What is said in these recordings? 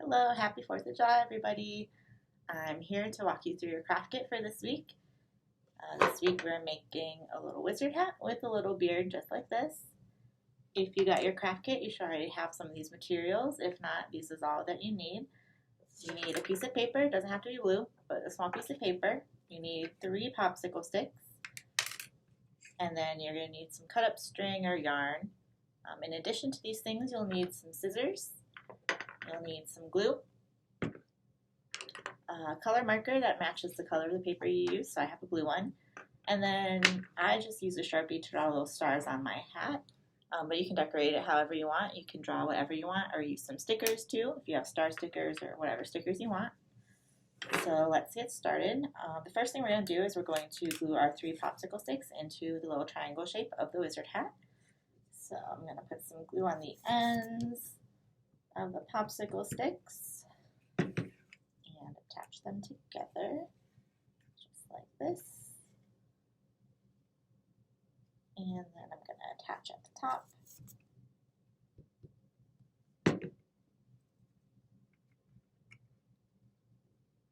Hello, happy 4th of July, everybody. I'm here to walk you through your craft kit for this week. This week we're making a little wizard hat with a little beard just like this. If you got your craft kit, you should already have some of these materials. If not, this is all that you need. You need a piece of paper, it doesn't have to be blue, but a small piece of paper. You need 3 popsicle sticks. And then you're going to need some cut up string or yarn. In addition to these things, you'll need some scissors. You'll need some glue, a color marker that matches the color of the paper you use, so I have a blue one. And then I just use a Sharpie to draw little stars on my hat, but you can decorate it however you want. You can draw whatever you want or use some stickers too, if you have star stickers or whatever stickers you want. So let's get started. The first thing we're going to do is we're going to glue our 3 popsicle sticks into the little triangle shape of the wizard hat. So I'm going to put some glue on the ends of the popsicle sticks and attach them together just like this. And then I'm going to attach at the top.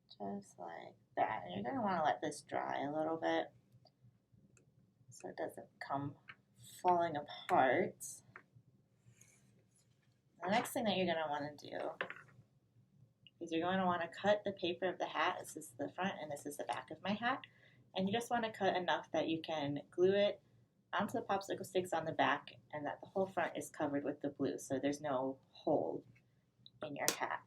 Just like that. And you're going to want to let this dry a little bit so it doesn't come falling apart. The next thing that you're going to want to do is you're going to want to cut the paper of the hat. This is the front and this is the back of my hat. And you just want to cut enough that you can glue it onto the popsicle sticks on the back and that the whole front is covered with the blue, so there's no hole in your hat.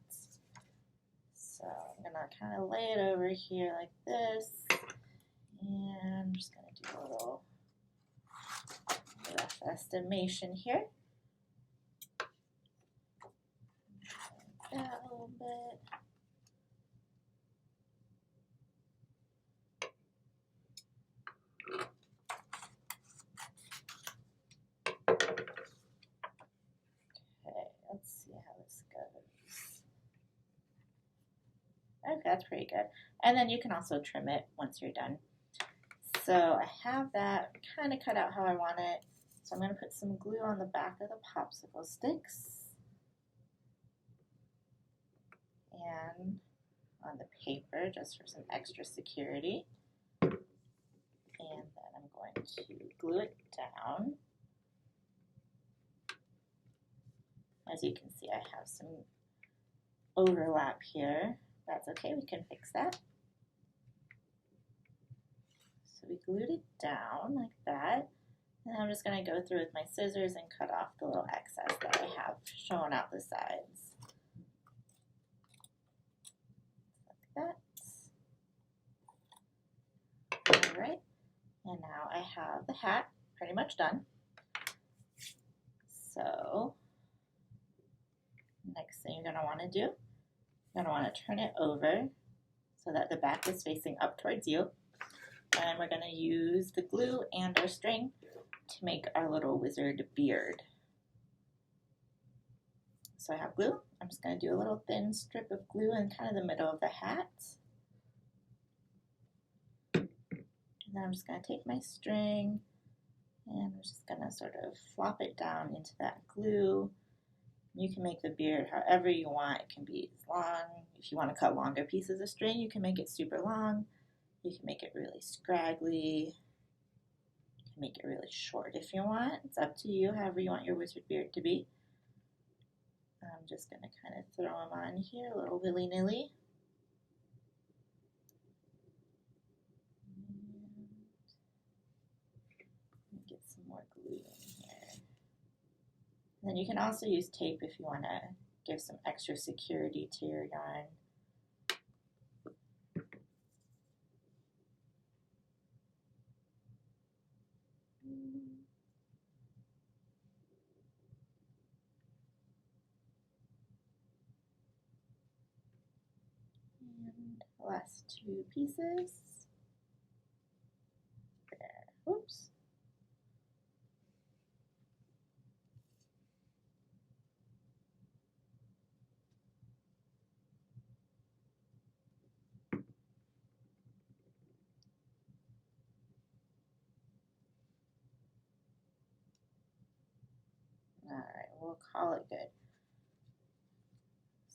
So I'm going to kind of lay it over here like this, and I'm just going to do a little rough estimation here. Like that a little bit. Let's see how this goes. Okay, that's pretty good. And then you can also trim it once you're done. So I have that kind of cut out how I want it. So I'm going to put some glue on the back of the popsicle sticks and on the paper just for some extra security. And then I'm going to glue it down. As you can see, I have some overlap here. That's okay, we can fix that. So we glued it down like that. And I'm just going to go through with my scissors and cut off the little excess that I have showing out the sides. Like that. Alright, and now I have the hat pretty much done. So, next thing you're going to want to do, you're going to want to turn it over so that the back is facing up towards you. And we're going to use the glue and our string to make our little wizard beard. So I have glue. I'm just going to do a little thin strip of glue in kind of the middle of the hat. And then I'm just going to take my string and I'm just going to sort of flop it down into that glue. You can make the beard however you want. It can be as long. If you want to cut longer pieces of string, you can make it super long. You can make it really scraggly. You can make it really short if you want. It's up to you, however you want your wizard beard to be. I'm just going to kind of throw them on here a little willy-nilly. Get some more glue in here. And then you can also use tape if you want to give some extra security to your yarn. And the last 2 pieces. There. Oops. Alright, we'll call it good.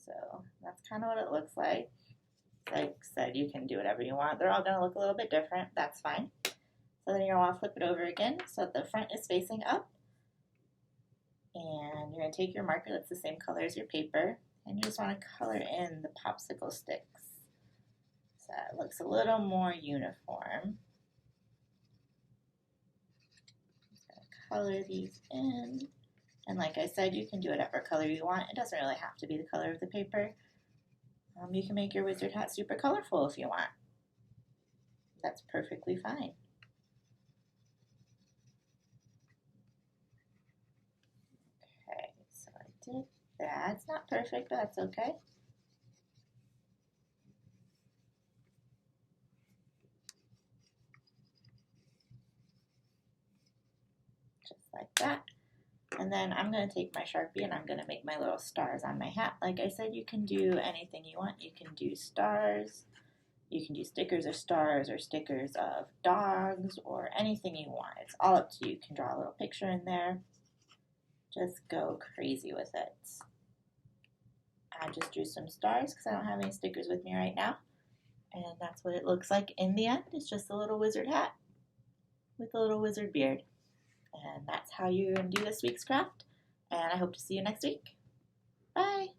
So that's kind of what it looks like. Like I said, you can do whatever you want. They're all going to look a little bit different. That's fine. So then you're going to flip it over again so that the front is facing up. And you're going to take your marker that's the same color as your paper, and you just want to color in the popsicle sticks so it looks a little more uniform. Just going to color these in. And like I said, you can do whatever color you want. It doesn't really have to be the color of the paper. You can make your wizard hat super colorful if you want. That's perfectly fine. Okay, so I did that. It's not perfect, but that's okay. Just like that. And then I'm going to take my Sharpie and I'm going to make my little stars on my hat. Like I said, you can do anything you want. You can do stars, you can do stickers of stars or stickers of dogs or anything you want. It's all up to you. You can draw a little picture in there. Just go crazy with it. I just drew some stars because I don't have any stickers with me right now. And that's what it looks like in the end. It's just a little wizard hat with a little wizard beard. And that's how you're going to do this week's craft. And I hope to see you next week. Bye!